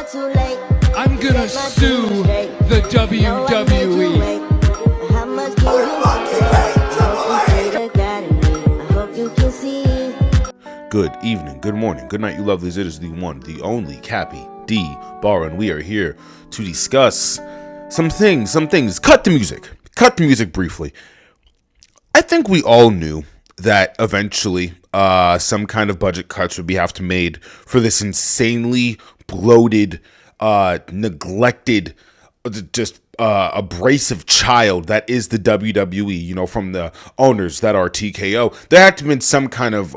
I'm gonna sue the WWE. Good evening, good morning, good night, you lovelies. It is the one, the only Cappy D Bar, and we are here to discuss some things. Cut the music briefly. I think we all knew that eventually some kind of budget cuts would have to be made for this insanely bloated, neglected, just abrasive child that is the WWE, you know, from the owners that are TKO. There had to have been some kind of,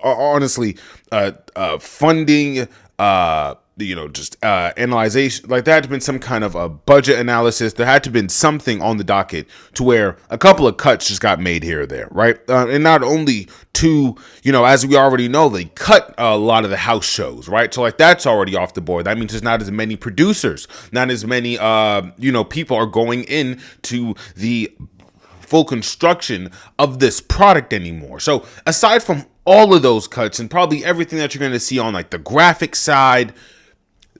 honestly, funding, analyzation. Like, there had to have been some kind of a budget analysis. There had to have been something on the docket to where a couple of cuts just got made here or there, right? And not only to, as we already know, they cut a lot of the house shows, right? So, like, that's already off the board. That means there's not as many producers, not as many, people are going in to the full construction of this product anymore. So, aside from all of those cuts and probably everything that you're going to see on, like, the graphic side,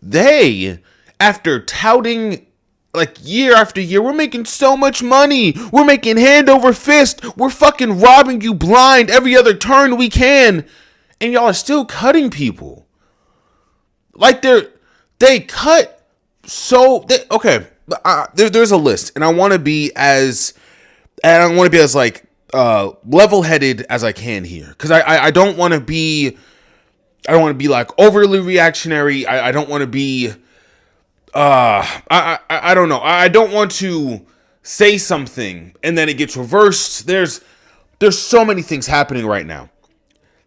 they, after touting, like, year after year, we're making so much money, we're making hand over fist, we're fucking robbing you blind every other turn we can, and y'all are still cutting people. Like, they cut so, there's a list, and I want to be as like, level-headed as I can here, because I don't want to be like overly reactionary. I don't want to be I don't know. I don't want to say something and then it gets reversed. There's so many things happening right now.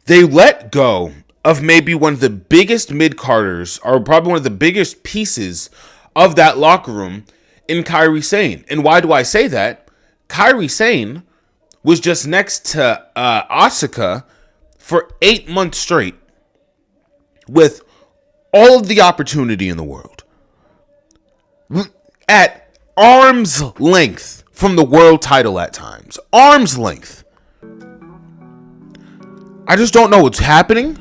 They let go of maybe one of the biggest mid-carders, or probably one of the biggest pieces of that locker room in Kairi Sane. And why do I say that? Kairi Sane was just next to Asuka for 8 months straight with all of the opportunity in the world. At arm's length from the world title at times. Arm's length. I just don't know what's happening.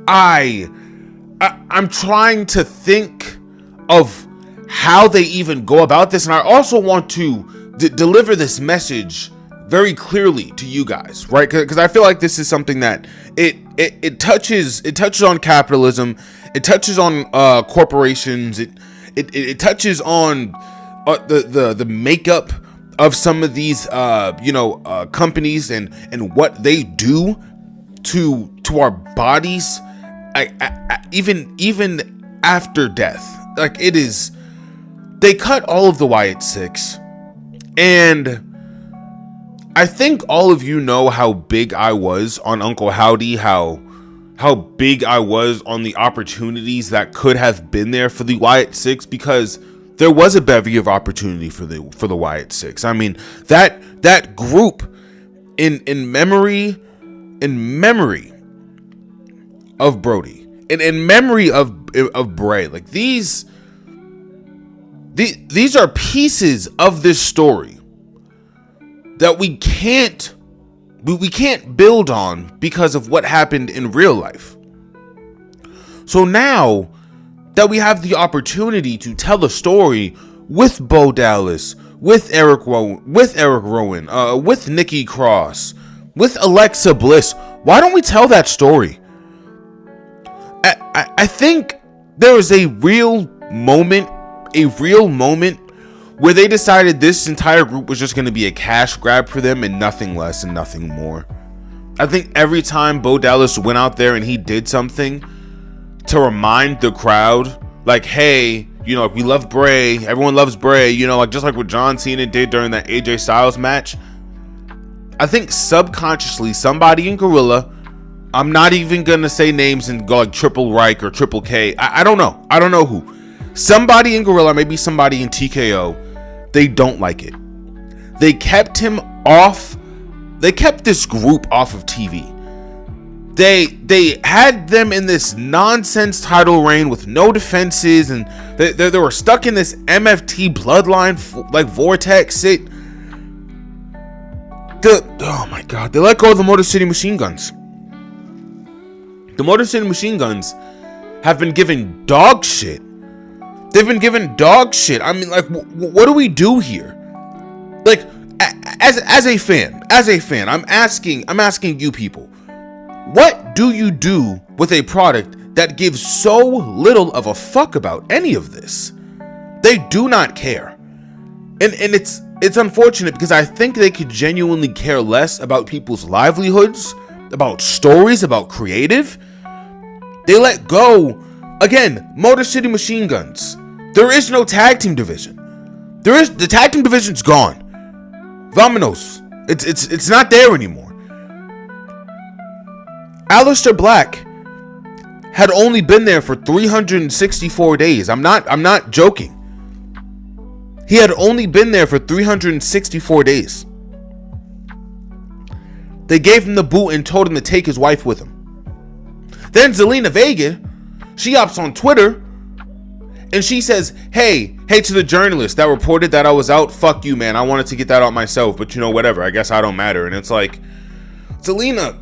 I'm trying to think of how they even go about this, and I also want to deliver this message very clearly to you guys, right? Because I feel like this is something that it touches on capitalism, it touches on corporations, it touches on the makeup of some of these companies and what they do to our bodies, even after death. Like, it is, they cut all of the Wyatt Six, and I think all of you know how big I was on Uncle Howdy, how big I was on the opportunities that could have been there for the Wyatt Six, because there was a bevy of opportunity for the Wyatt Six. I mean, that group in memory of Brody, and in memory of Bray, like, these are pieces of this story that we can't build on because of what happened in real life. So now that we have the opportunity to tell a story with Bo Dallas, with Eric Rowan, with Nikki Cross, with Alexa Bliss, why don't we tell that story? I think there was a real moment where they decided this entire group was just going to be a cash grab for them and nothing less and nothing more. I think every time Bo Dallas went out there and he did something to remind the crowd, like, hey, we love Bray, everyone loves Bray, like, just like what John Cena did during that AJ Styles match. I think subconsciously somebody in Gorilla, I'm not even going to say names and go like Triple Reich or Triple K. I don't know who. Somebody in Gorilla, maybe somebody in TKO, they don't like it. They kept him off. They kept this group off of TV. They had them in this nonsense title reign with no defenses, and they were stuck in this MFT bloodline like vortex. Oh my God, they let go of the Motor City Machine Guns. The Motor City Machine Guns have been given dog shit. They've been given dog shit. I mean, like, what do we do here? Like, as a fan, I'm asking you people, what do you do with a product that gives so little of a fuck about any of this? They do not care. And it's unfortunate because I think they could genuinely care less about people's livelihoods, about stories, about creative. They let go, again, Motor City Machine Guns. There is no tag team division. The tag team division's gone. Vamonos. It's not there anymore. Aleister Black had only been there for 364 days. I'm not joking. He had only been there for 364 days. They gave him the boot and told him to take his wife with him. Then Zelina Vega, she hops on Twitter and she says, hey to the journalist that reported that I was out, fuck you, man. I wanted to get that out myself, but you know, whatever. I guess I don't matter. And it's like, Zelina,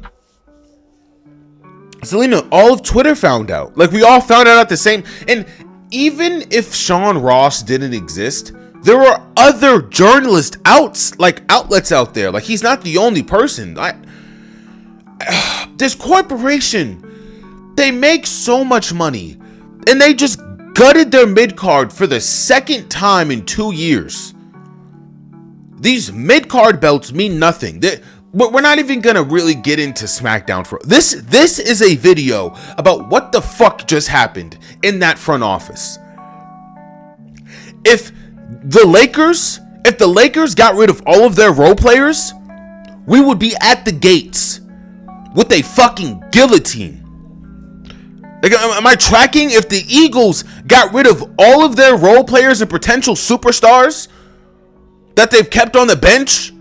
all of Twitter found out. Like, we all found out at the same. And even if Sean Ross didn't exist, there are other journalist outlets out there. Like, he's not the only person. This corporation, they make so much money, and they just gutted their mid-card for the second time in 2 years. These mid-card belts mean nothing. We're not even gonna really get into Smackdown for this. This is a video about what the fuck just happened in that front office. If the Lakers got rid of all of their role players, we would be at the gates with a fucking guillotine. Like, am I tracking? If the Eagles got rid of all of their role players and potential superstars that they've kept on the bench,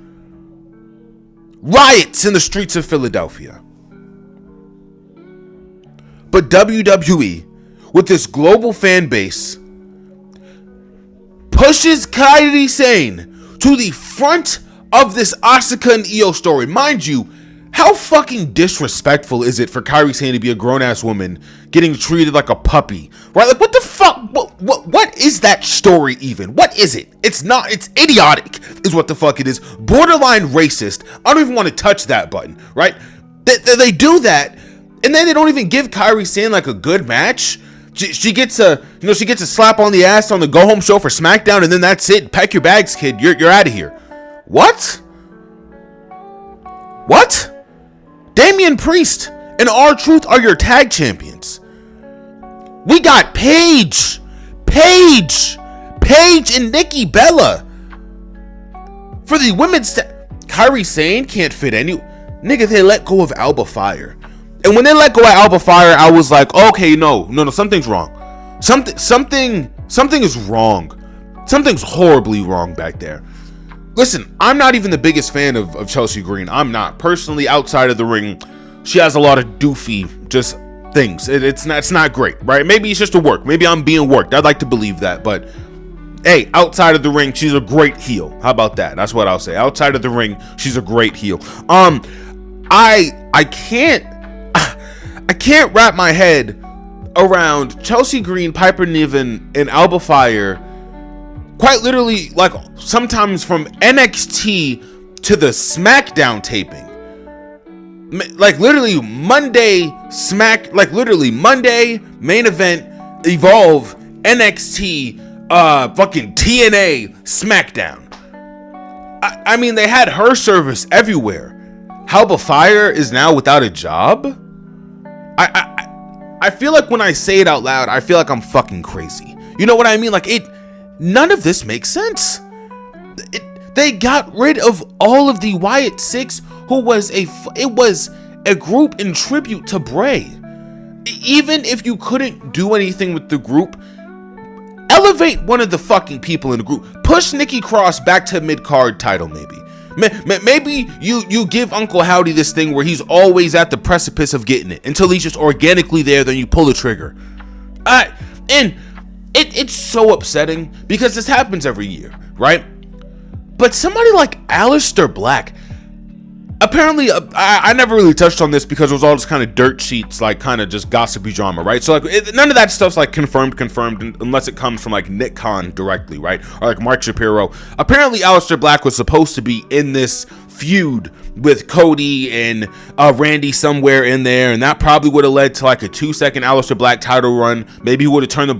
riots in the streets of Philadelphia. But WWE, with this global fan base, pushes Kairi Sane to the front of this Asuka and Io story. Mind you, how fucking disrespectful is it for Kairi Sane to be a grown-ass woman getting treated like a puppy? Right? Like, what the fuck? What is that story even? What is it? It's idiotic is what the fuck it is. Borderline racist. I don't even want to touch that button, right? They do that, and then they don't even give Kairi Sane like a good match. She gets a slap on the ass on the go home show for SmackDown, and then that's it. Pack your bags, kid. You're out of here. What? Damian Priest and R-Truth are your tag champions. We got Paige and Nikki Bella for the women's. Kairi Sane can't fit any. Nigga, they let go of Alba Fire. And when they let go of Alba Fire, I was like, okay, no, something's wrong. Something is wrong. Something's horribly wrong back there. Listen, I'm not even the biggest fan of Chelsea Green. I'm not. Personally, outside of the ring, she has a lot of doofy just things. It's not great, right? Maybe it's just a work. Maybe I'm being worked. I'd like to believe that, but hey, outside of the ring, she's a great heel. How about that? That's what I'll say. Outside of the ring, she's a great heel. I can't wrap my head around Chelsea Green, Piper Niven, and Alba Fire. Quite literally, like, sometimes from NXT to the SmackDown taping. Like, literally Monday main event, Evolve, NXT, fucking TNA, SmackDown. I mean, they had her service everywhere. Alba Fire is now without a job? I feel like when I say it out loud, I feel like I'm fucking crazy. You know what I mean? Like, none of this makes sense. They got rid of all of the Wyatt Six, who was a group in tribute to Bray. Even if you couldn't do anything with the group, elevate one of the fucking people in the group. Push Nikki Cross back to mid-card title, maybe. Maybe you give Uncle Howdy this thing where he's always at the precipice of getting it until he's just organically there, then you pull the trigger. And it's so upsetting because this happens every year, right? But somebody like Aleister Black, apparently, I never really touched on this because it was all just kind of dirt sheets, like kind of just gossipy drama, right? So like none of that stuff's like confirmed unless it comes from like Nick Khan directly, right? Or like Mark Shapiro. Apparently Aleister Black was supposed to be in this feud with Cody and Randy somewhere in there, and that probably would have led to like a 2-second Aleister Black title run. Maybe he would have turned the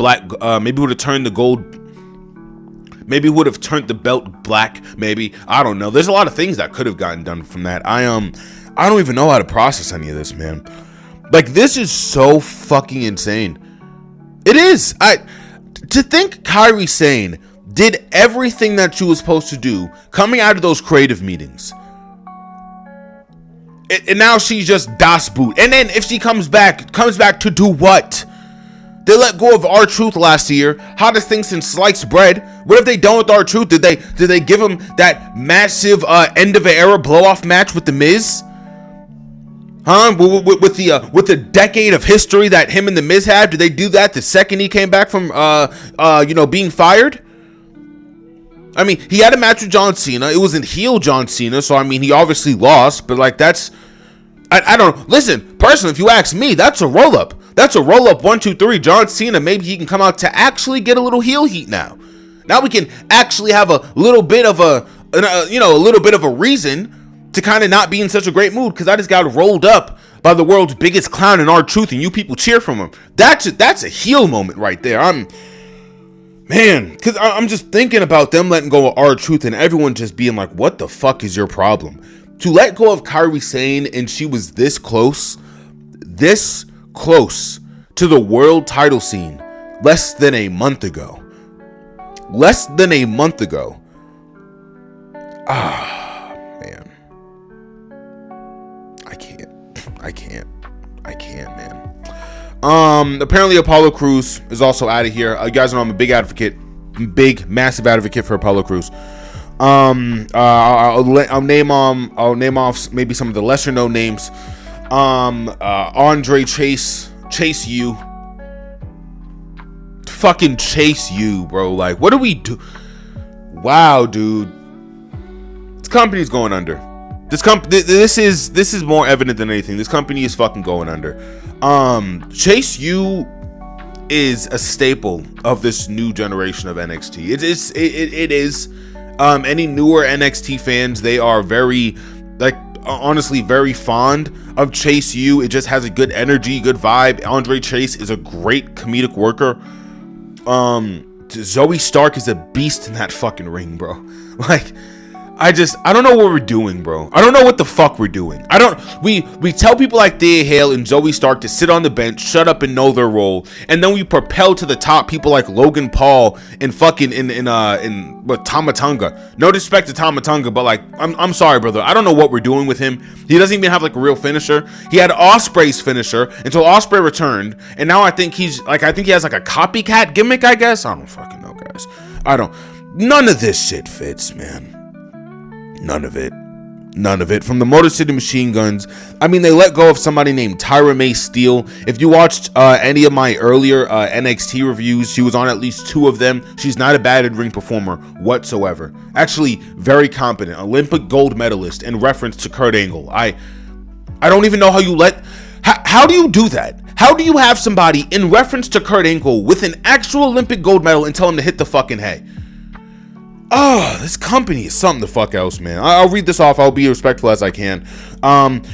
belt black. Maybe, I don't know. There's a lot of things that could have gotten done from that. I don't even know how to process any of this, man. Like, this is so fucking insane. It is. To think Kairi Sane did everything that she was supposed to do coming out of those creative meetings. And now she's just Das Boot. And then if she comes back to do what? They let go of R-Truth last year. Hottest thing since sliced bread. What have they done with R-Truth? Did they give him that massive end of an era blow off match with the Miz? Huh? With the decade of history that him and the Miz had, did they do that the second he came back from being fired? I mean, he had a match with John Cena. It wasn't heel John Cena, so I mean, he obviously lost. But like, that's, I don't listen. Personally, if you ask me, that's a roll up. That's a roll up. 1, 2, 3. John Cena. Maybe he can come out to actually get a little heel heat now. Now we can actually have a little bit of a little bit of a reason to kind of not be in such a great mood because I just got rolled up by the world's biggest clown in R-Truth, and you people cheer from him. That's a heel moment right there. Because I'm just thinking about them letting go of R-Truth and everyone just being like, what the fuck is your problem? To let go of Kairi Sane, and she was this close to the world title scene less than a month ago. Ah, man. I can't, man. Apparently Apollo Crews is also out of here. You guys know I'm a massive advocate for Apollo Crews. I'll name off maybe some of the lesser known names. Andre Chase U. Fucking Chase U, bro. Like, what do we do? Wow, dude. This company's going under. This is more evident than anything. This company is fucking going under. Chase U is a staple of this new generation of NXT. It is. Any newer NXT fans, they are very, like, honestly very fond of Chase U. It just has a good energy, good vibe. Andre Chase is a great comedic worker. Zoe Stark is a beast in that fucking ring, bro. Like, I don't know what we're doing, bro. I don't know what the fuck we're doing. We tell people like Thea Hale and Zoe Stark to sit on the bench, shut up and know their role, and then we propel to the top people like Logan Paul and fucking in Tama Tonga. No disrespect to Tama Tonga, but like, I'm sorry, brother. I don't know what we're doing with him. He doesn't even have like a real finisher. He had Ospreay's finisher until Ospreay returned, and now I think he has like a copycat gimmick, I guess. I don't fucking know, guys. None of this shit fits, man. None of it. From the Motor City Machine Guns, I mean, they let go of somebody named Tyra May Steele. If you watched any of my earlier NXT reviews, she was on at least 2 of them. She's not a bad in-ring performer whatsoever. Actually, very competent. Olympic gold medalist in reference to Kurt Angle. I don't even know how you how do you do that? How do you have somebody in reference to Kurt Angle with an actual Olympic gold medal and tell him to hit the fucking hay? Oh, this company is something the fuck else, man. I'll read this off. I'll be respectful as I can.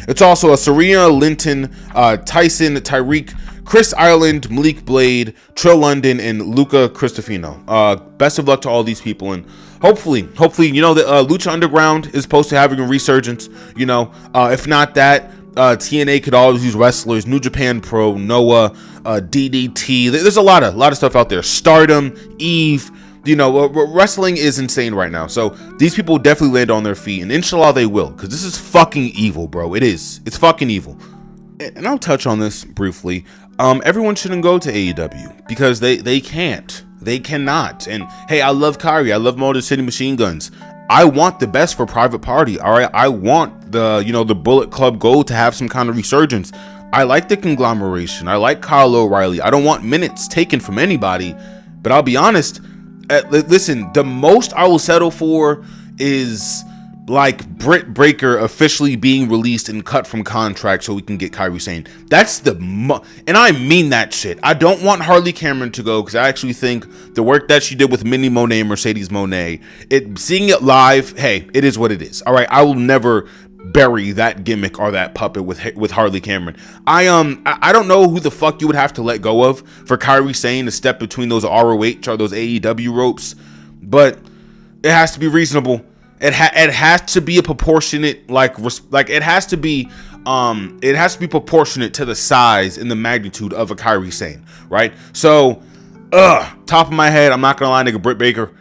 It's also a Serena Linton, Tyson, Tyreek, Chris Ireland, Malik Blade, Trill London, and Luca Cristofino. Best of luck to all these people, and hopefully, the Lucha Underground is supposed to having a resurgence. If not that, TNA could always use wrestlers. New Japan Pro, Noah, DDT. There's a lot of stuff out there. Stardom, Eve. Wrestling is insane right now. So these people definitely land on their feet, and inshallah they will, because this is fucking evil, bro. It is. It's fucking evil. And I'll touch on this briefly. Everyone shouldn't go to AEW because they can't. They cannot. And hey, I love Kairi. I love Motor City Machine Guns. I want the best for Private Party. All right. I want the Bullet Club Gold to have some kind of resurgence. I like the conglomeration. I like Kyle O'Reilly. I don't want minutes taken from anybody. But I'll be honest. Listen, the most I will settle for is like Britt Baker officially being released and cut from contract so we can get Kairi Sane. That's and I mean that shit. I don't want Harley Cameron to go because I actually think the work that she did with Minnie Monet and Mercedes Monet, seeing it live, hey, it is what it is. All right, I will never bury that gimmick or that puppet with Harley Cameron. I don't know who the fuck you would have to let go of for Kairi Sane to step between those ROH or those AEW ropes, but it has to be reasonable. It has to be a proportionate, it has to be proportionate to the size and the magnitude of a Kairi Sane, right? So, top of my head, I'm not gonna lie, nigga, Britt Baker.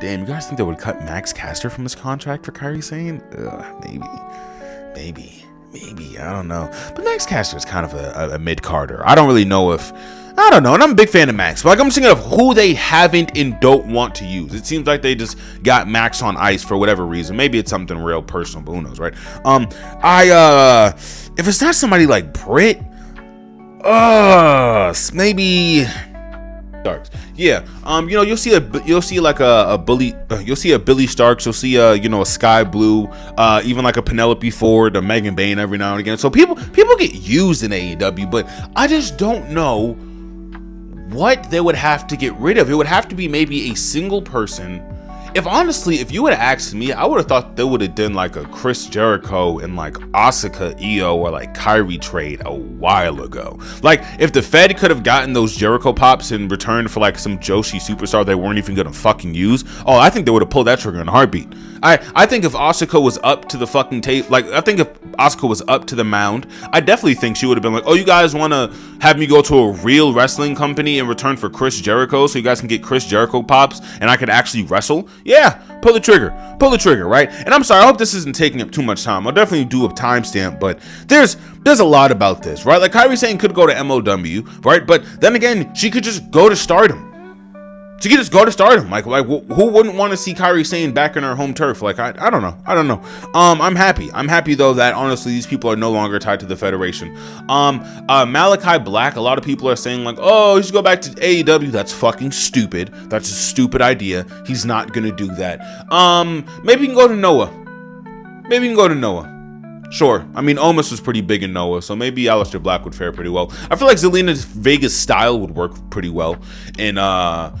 Damn, you guys think they would cut Max Caster from his contract for Kairi Sane? Maybe. I don't know. But Max Caster is kind of a mid-carder. I don't really know if. I don't know, and I'm a big fan of Max, but I'm thinking of who they haven't and don't want to use. It seems like they just got Max on ice for whatever reason. Maybe it's something real personal, but who knows, right? If it's not somebody like Britt, maybe Starks. Yeah, you'll see a Billy Starks, you'll see a Sky Blue, even like a Penelope Ford, a Megan Bayne every now and again. So people get used in AEW, but I just don't know what they would have to get rid of. It would have to be maybe a single person. If you would have asked me, I would have thought they would have done like a Chris Jericho and like Asuka Io or like Kyrie trade a while ago. Like if the Fed could have gotten those Jericho pops in return for like some Joshi superstar they weren't even gonna fucking use, I think they would have pulled that trigger in a heartbeat. I think if Asuka was up to the fucking tape, I think if Asuka was up to the mound, I definitely think she would have been like, oh, you guys want to have me go to a real wrestling company in return for Chris Jericho so you guys can get Chris Jericho pops and I could actually wrestle? Yeah, pull the trigger, right? And I'm sorry, I hope this isn't taking up too much time. I'll definitely do a timestamp, but there's a lot about this, right? Like Kairi Sane could go to MOW, right? But then again, she could just go to Stardom. She could just go to Stardom. Like who wouldn't want to see Kairi Sane back in her home turf? Like, I don't know. I'm happy. I'm happy though that honestly these people are no longer tied to the Federation. Malachi Black, a lot of people are saying like, oh, you should go back to AEW. That's fucking stupid. That's a stupid idea. He's not gonna do that. Maybe you can go to Noah. Sure. I mean, Omos was pretty big in Noah, so maybe Aleister Black would fare pretty well. I feel like Zelina's Vegas style would work pretty well in Noah.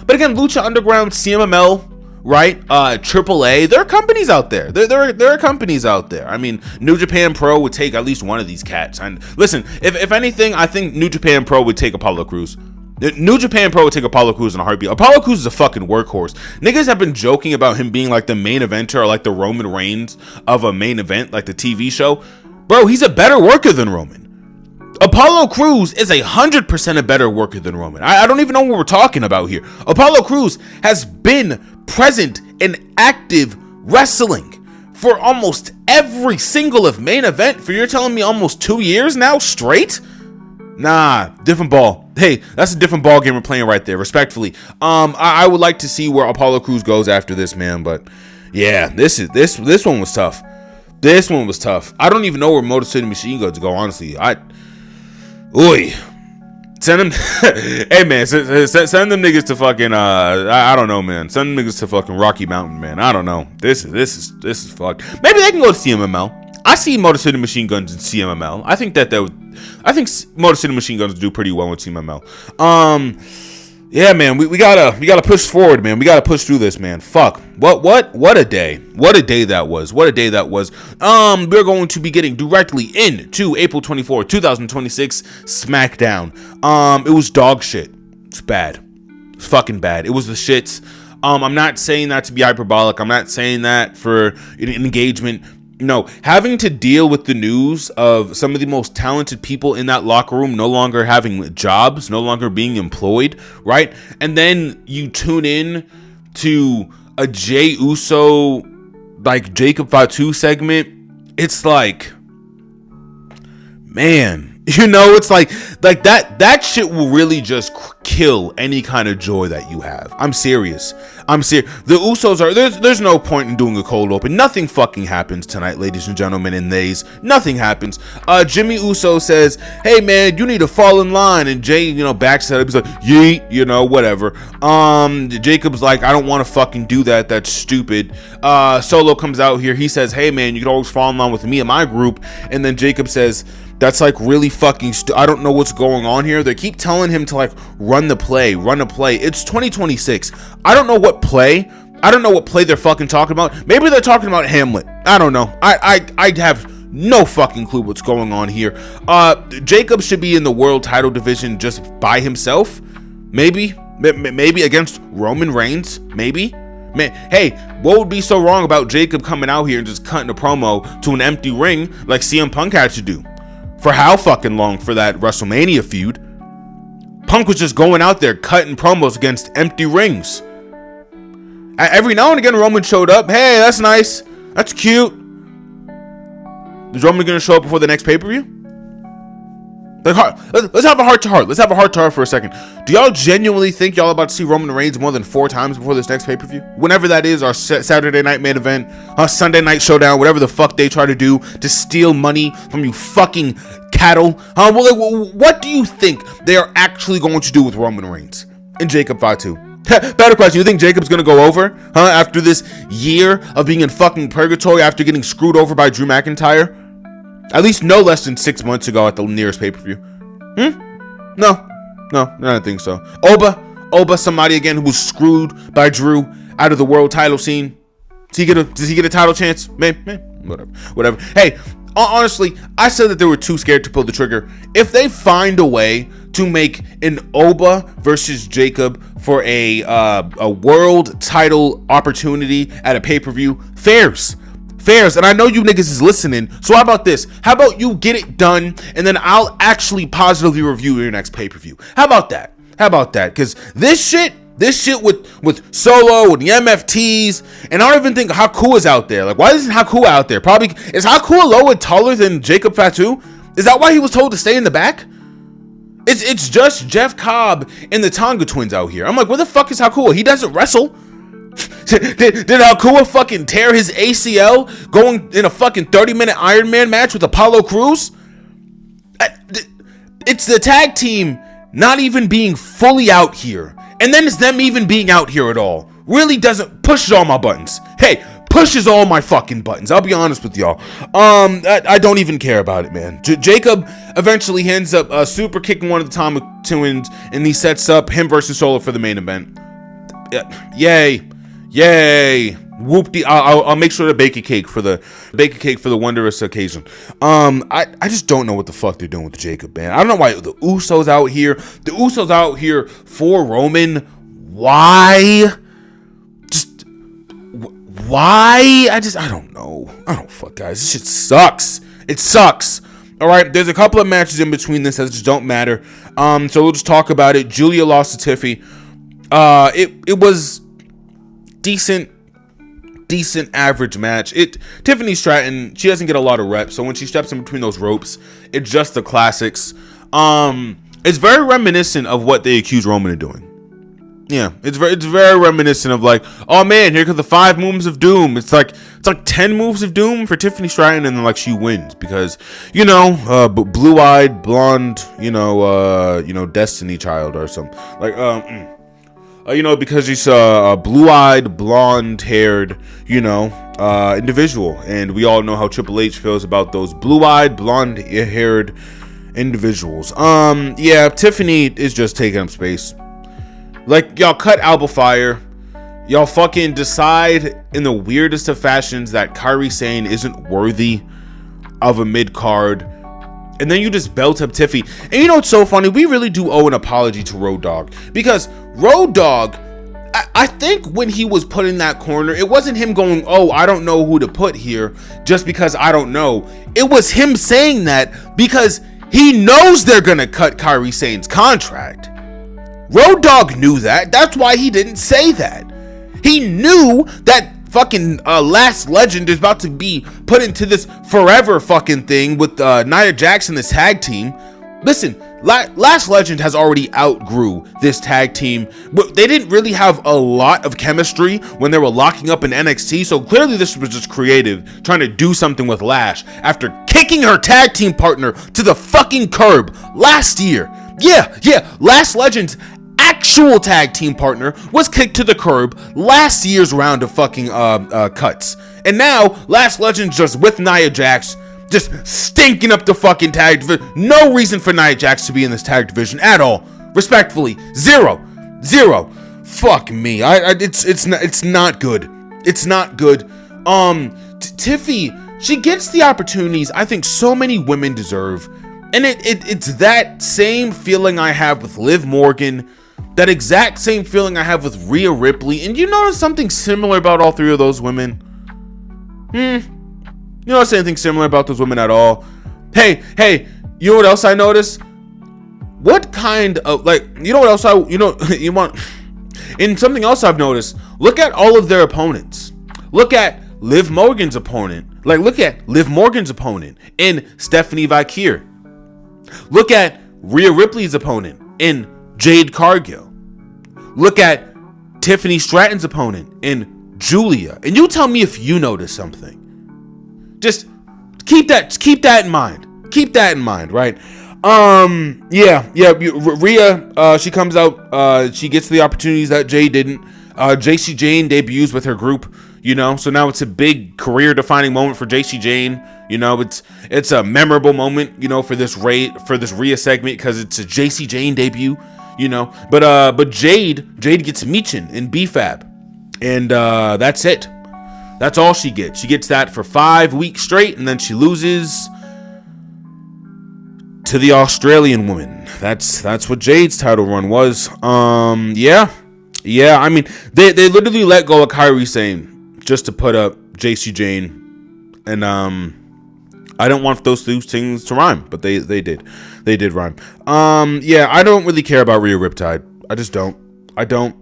But again, Lucha Underground, CMML, right? AAA, there are companies out there. There are companies out there. I mean, New Japan Pro would take at least one of these cats. And listen, if anything, I think New Japan Pro would take Apollo Crews. New Japan Pro would take Apollo Crews in a heartbeat. Apollo Crews is a fucking workhorse. Niggas have been joking about him being like the main eventer or like the Roman Reigns of a main event, like the TV show. Bro, he's a better worker than Roman. Apollo Crews is 100% a better worker than Roman. I don't even know what we're talking about here. Apollo Crews has been present in active wrestling for almost every single of main event for, you're telling me, almost 2 years now straight? Nah, different ball. Hey, that's a different ball game we're playing right there, respectfully. I would like to see where Apollo Crews goes after this, man, but yeah, this one was tough. This one was tough. I don't even know where Motor City Machine Guns go, honestly. Send them. Hey man, send them niggas to fucking I don't know, man. Send them niggas to fucking Rocky Mountain, man. I don't know. This is fucked. Maybe they can go to CMML. I see Motor City Machine Guns in CMML. I think Motor City Machine Guns do pretty well with CMML. Yeah, man, we gotta push forward, man. We gotta push through this, man. Fuck. What a day. What a day that was. We're going to be getting directly into April 24, 2026 SmackDown. It was dog shit. It's bad. It's fucking bad. It was the shits. I'm not saying that to be hyperbolic. I'm not saying that for engagement. No, having to deal with the news of some of the most talented people in that locker room no longer having jobs, no longer being employed, right? And then you tune in to a Jey Uso, like Jacob Fatu segment. It's like, man, it's like Like that shit will really just kill any kind of joy that you have. I'm serious. The Usos are there's no point in doing a cold open. Nothing fucking happens tonight, ladies and gentlemen, and theys. Nothing happens. Jimmy Uso says, "Hey man, you need to fall in line," and Jay, backs it up. He's like, "Yeet," whatever. Jacob's like, "I don't want to fucking do that. That's stupid." Solo comes out here. He says, "Hey man, you can always fall in line with me and my group," and then Jacob says, "That's like really fucking I don't know what's going on here." They keep telling him to like run the play. It's 2026. I don't know what play they're fucking talking about. Maybe they're talking about Hamlet. I don't know. I have no fucking clue what's going on here. Jacob should be in the world title division just by himself. Maybe against Roman Reigns. Maybe. Man, hey, what would be so wrong about Jacob coming out here and just cutting a promo to an empty ring like CM Punk had to do? For how fucking long for that WrestleMania feud? Punk was just going out there cutting promos against empty rings. Every now and again, Roman showed up. Hey, that's nice. That's cute. Is Roman going to show up before the next pay-per-view? Let's have a heart-to-heart. Let's have a heart-to-heart for a second. Do y'all genuinely think y'all about to see Roman Reigns more than 4 times before this next pay-per-view? Whenever that is, our Saturday night main event, Sunday night showdown, whatever the fuck they try to do to steal money from you fucking cattle. What do you think they are actually going to do with Roman Reigns and Jacob Fatu? Better question. You think Jacob's gonna go over, after this year of being in fucking purgatory after getting screwed over by Drew McIntyre? At least no less than 6 months ago at the nearest pay-per-view. No, I don't think so. Oba, somebody again who was screwed by Drew out of the world title scene. Does he get a title chance? Maybe. Whatever. Hey, honestly, I said that they were too scared to pull the trigger. If they find a way to make an Oba versus Jacob for a world title opportunity at a pay-per-view, fairs. And I know you niggas is listening, so how about this? How about you get it done, and then I'll actually positively review your next pay-per-view. How about that? Because this shit with Solo and the MFTs, and I don't even think Haku is out there. Like, why isn't Haku out there? Probably, is Haku lower taller than Jacob Fatu? Is that why he was told to stay in the back? It's just Jeff Cobb and the Tonga twins out here. I'm like, where the fuck is Haku? He doesn't wrestle. Did Haku fucking tear his ACL going in a fucking 30-minute Iron Man match with Apollo Crews? It's the tag team not even being fully out here, and then it's them even being out here at all. Really doesn't pushes all my buttons. Hey, pushes all my fucking buttons. I'll be honest with y'all. I don't even care about it, man. Jacob eventually ends up super kicking one of the Tonga twins, and he sets up him versus Solo for the main event. Yay! Whoop-de! I'll make sure to bake a cake for the wondrous occasion. I just don't know what the fuck they're doing with the Jacob, man. I don't know why the Usos out here. The Usos out here for Roman. Why? Why? I don't know. I don't fuck, guys. This shit sucks. It sucks. All right, there's a couple of matches in between this that just don't matter. So we'll just talk about it. Julia lost to Tiffy. It was decent average match. Tiffany Stratton, she doesn't get a lot of reps, so when she steps in between those ropes, it's just the classics. It's very reminiscent of what they accuse Roman of doing. Yeah, it's very reminiscent of like, oh man, here comes the 5 moves of doom. It's like 10 moves of doom for Tiffany Stratton, and then like she wins because blue-eyed blonde, Destiny Child or something like because she's a blue-eyed, blonde-haired, individual, and we all know how Triple H feels about those blue-eyed, blonde-haired individuals. Yeah, Tiffany is just taking up space. Like, y'all cut Alba Fire. Y'all fucking decide in the weirdest of fashions that Kairi Sane isn't worthy of a mid-card. And then you just belt up Tiffy. And you know what's so funny? We really do owe an apology to Road Dogg. Because Road Dogg, I think when he was put in that corner, it wasn't him going, oh, I don't know who to put here just because I don't know. It was him saying that because he knows they're going to cut Kairi Sane's contract. Road Dogg knew that. That's why he didn't say that. He knew that fucking Last Legend is about to be put into this forever fucking thing with Nia Jax and this tag team. Listen, Last Legend has already outgrew this tag team. But they didn't really have a lot of chemistry when they were locking up in NXT, so clearly this was just creative, trying to do something with Lash after kicking her tag team partner to the fucking curb last year. Yeah, Last Legend's actual tag team partner was kicked to the curb last year's round of fucking cuts. And now, Last Legend's just with Nia Jax, just stinking up the fucking tag division. No reason for Nia Jax to be in this tag division at all. Respectfully, zero. Fuck me. It's not good. It's not good. Tiffy, she gets the opportunities I think so many women deserve, and it's that same feeling I have with Liv Morgan, that exact same feeling I have with Rhea Ripley. And you notice something similar about all three of those women? You don't see anything similar about those women at all. Hey, you know what else I noticed? What kind of, you know what else and something else I've noticed, look at all of their opponents. Look at Liv Morgan's opponent. Look at Liv Morgan's opponent in Stephanie Vaquer. Look at Rhea Ripley's opponent in Jade Cargill. Look at Tiffany Stratton's opponent in Julia. And you tell me if you notice something. Just keep that in mind. Keep that in mind, right? Rhea, she comes out, she gets the opportunities that Jay didn't. JC Jane debuts with her group, so now it's a big career defining moment for JC Jane. It's a memorable moment, for this Rhea segment, because it's a JC Jane debut, but Jade gets Michin in BFAB, and that's it. That's all she gets. She gets that for 5 weeks straight, and then she loses to the Australian woman. That's what Jade's title run was. Yeah. I mean, they literally let go of Kairi Sane just to put up JC Jane, and I don't want those two things to rhyme, but they did. They did rhyme. Yeah, I don't really care about Rhea Riptide. I just don't.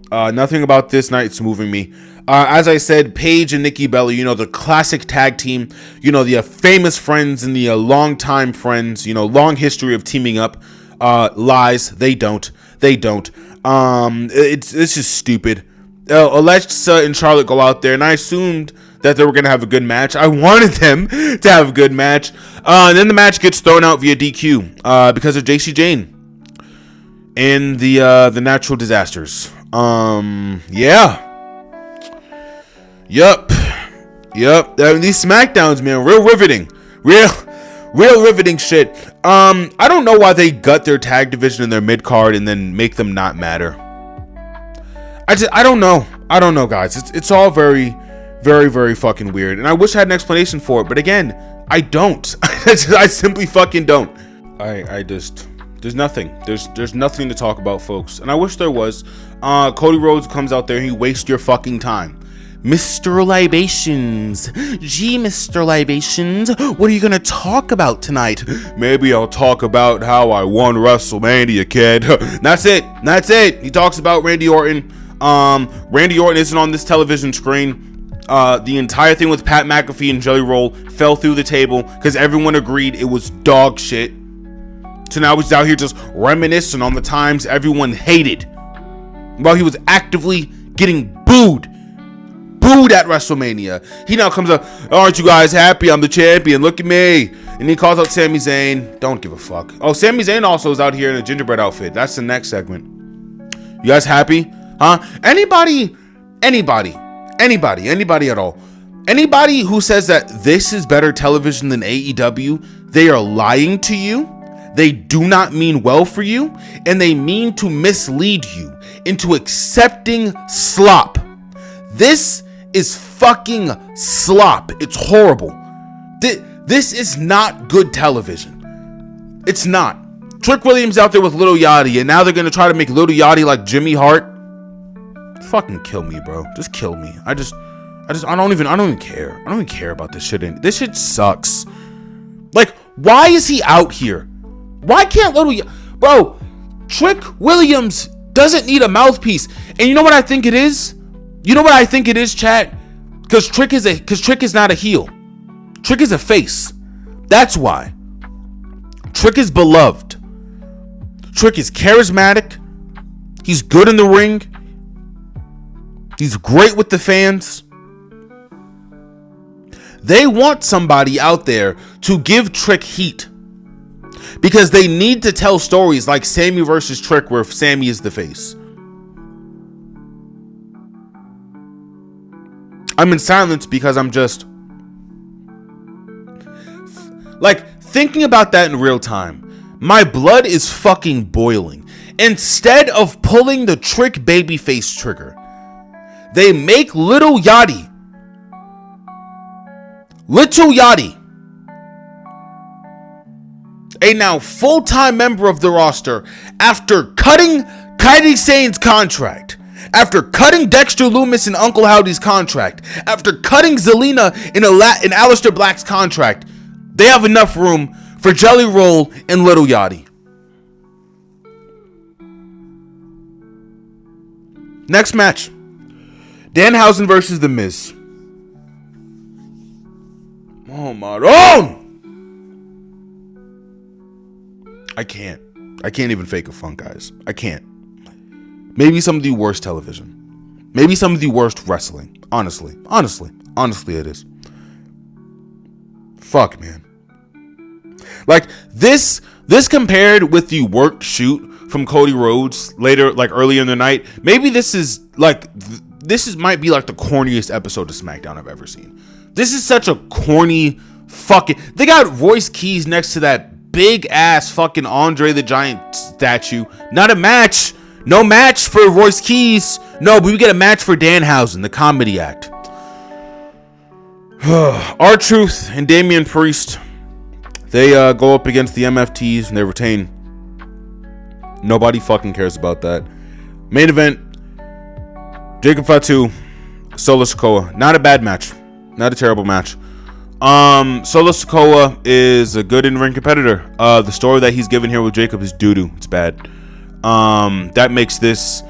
Nothing about this night's moving me. As I said, Paige and Nikki Bella, the classic tag team, the famous friends and the long-time friends, long history of teaming up. Lies. They don't. It's just stupid. Alexa and Charlotte go out there, and I assumed that they were going to have a good match. I wanted them to have a good match. And then the match gets thrown out via DQ because of JC Jane and the natural disasters. Yeah. Yup. These Smackdowns, man, real riveting. Real riveting shit. I don't know why they gut their tag division in their mid card and then make them not matter. I don't know, guys. It's all very, very, very fucking weird. And I wish I had an explanation for it, but again, I don't. I simply fucking don't. There's nothing. There's nothing to talk about, folks. And I wish there was. Cody Rhodes comes out there and he wastes your fucking time. Mr. Libations. Gee, Mr. Libations, what are you gonna talk about tonight? Maybe I'll talk about how I won WrestleMania, kid. That's it. He talks about Randy Orton. Randy Orton isn't on this television screen. The entire thing with Pat McAfee and Jelly Roll fell through the table because everyone agreed it was dog shit. So now he's out here just reminiscing on the times everyone hated while he was actively getting booed at WrestleMania. He now comes up, aren't you guys happy? I'm the champion. Look at me. And he calls out Sami Zayn. Don't give a fuck. Oh, Sami Zayn also is out here in a gingerbread outfit. That's the next segment. You guys happy? Huh? Anybody at all? Anybody who says that this is better television than AEW, they are lying to you. They do not mean well for you, and they mean to mislead you into accepting slop. This is fucking slop. It's horrible. This is not good television. It's not. Trick Williams out there with Lil Yachty, and now they're gonna try to make Lil Yachty like Jimmy Hart. Fucking kill me, bro. Just kill me. I don't even care. I don't even care about this shit. This shit sucks. Like, why is he out here? Why can't bro, Trick Williams doesn't need a mouthpiece. And you know what I think it is? Chat? Because Trick is not a heel. Trick is a face. That's why. Trick is beloved. Trick is charismatic. He's good in the ring. He's great with the fans. They want somebody out there to give Trick heat, because they need to tell stories like Sammy versus Trick, where Sammy is the face. I'm in silence because I'm just like thinking about that in real time. My blood is fucking boiling. Instead of pulling the Trick babyface trigger, they make Little Yachty, a now full-time member of the roster, after cutting Kairi Sane's contract, after cutting Dexter Lumis and Uncle Howdy's contract, after cutting Zelina in Aleister Black's contract. They have enough room for Jelly Roll and Little Yachty. Next match, Danhausen versus The Miz. Oh my own! I can't even fake a funk, guys. I can't. Maybe some of the worst television. Maybe some of the worst wrestling. Honestly it is. Fuck, man. Like this compared with the worked shoot from Cody Rhodes later, like earlier in the night. Maybe this is might be like the corniest episode of SmackDown I've ever seen. This is such a corny fucking. They got Royce Keys next to that big ass fucking Andre the Giant statue. Not a match. No match for Royce Keys. No, but we get a match for Danhausen, the comedy act. R-Truth and Damian Priest. They go up against the MFTs and they retain. Nobody fucking cares about that. Main event, Jacob Fatu, Solo Sikoa. Not a bad match. Not a terrible match. Solo Sikoa is a good in-ring competitor. The story that he's given here with Jacob is doo-doo. It's bad. That makes this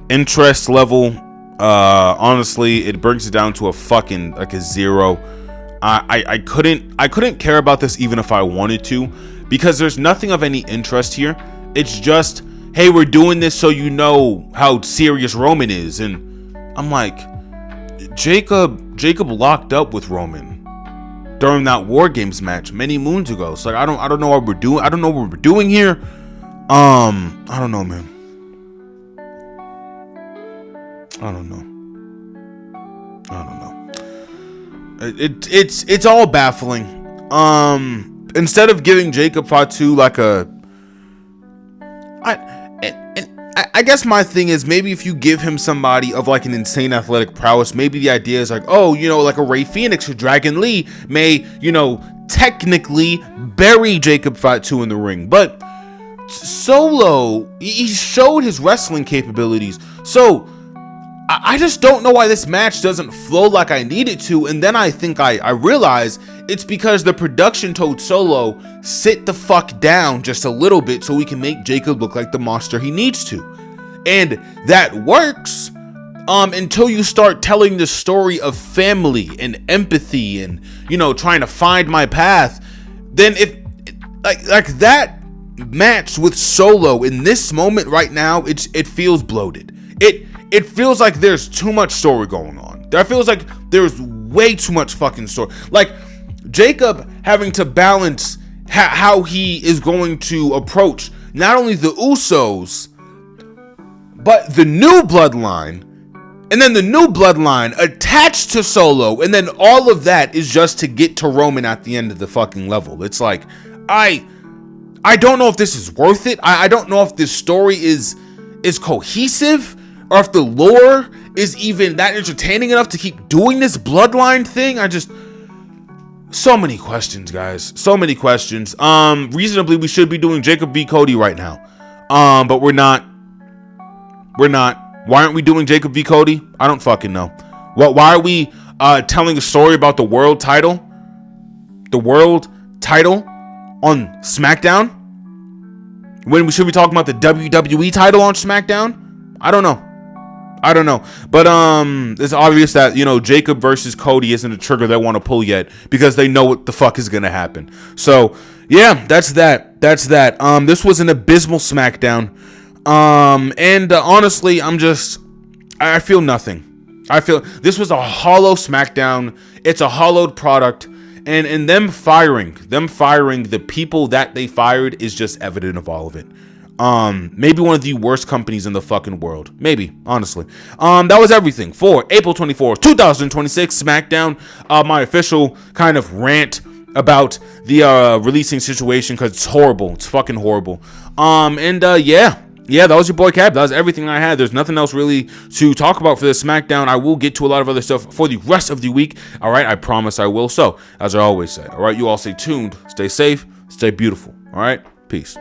interest level, honestly, it brings it down to a fucking, like a 0. I couldn't care about this even if I wanted to, because there's nothing of any interest here. It's just, hey, we're doing this so you know how serious Roman is. And I'm like, Jacob locked up with Roman during that War Games match many moons ago. So like, I don't know what we're doing. I don't know what we're doing here. I don't know, man. I don't know. It's all baffling. Instead of giving Jacob Fatu like I guess my thing is, maybe if you give him somebody of like an insane athletic prowess, maybe the idea is like, oh, you know, like a Rey Fenix or Dragon Lee may, you know, technically bury Jacob Fatu in the ring. But Solo, he showed his wrestling capabilities. So I just don't know why this match doesn't flow like I need it to. And then I think I realize it's because the production told Solo, sit the fuck down just a little bit so we can make Jacob look like the monster he needs to. And that works until you start telling the story of family and empathy and, you know, trying to find my path. Then if like that match with Solo in this moment right now, it feels bloated. It feels like there's too much story going on. That feels like there's way too much fucking story. Like Jacob having to balance how he is going to approach not only the Usos, but the new bloodline, and then the new bloodline attached to Solo, and then all of that is just to get to Roman at the end of the fucking level. It's like, I don't know if this is worth it. I don't know if this story is cohesive, or if the lore is even that entertaining enough to keep doing this bloodline thing. So many questions, guys. So many questions. Reasonably, we should be doing Jacob v. Cody right now. But we're not. Why aren't we doing Jacob v. Cody? I don't fucking know. Why are we telling a story about the world title? The world title on SmackDown? When we should be talking about the WWE title on SmackDown? I don't know. But it's obvious that, you know, Jacob versus Cody isn't a trigger they want to pull yet, because they know what the fuck is gonna happen. So yeah, that's that. This was an abysmal SmackDown. And honestly, I feel nothing. I feel this was a hollow SmackDown. It's a hollowed product, and them firing the people that they fired is just evident of all of it. Maybe one of the worst companies in the fucking world. Maybe, honestly. That was everything for April 24th, 2026 SmackDown. My official kind of rant about the releasing situation, because it's horrible. It's fucking horrible. Yeah, that was your boy Cap. That was everything I had. There's nothing else really to talk about for this SmackDown. I will get to a lot of other stuff for the rest of the week. All right, I promise I will. So, as I always say, all right, you all stay tuned, stay safe, stay beautiful. All right, peace.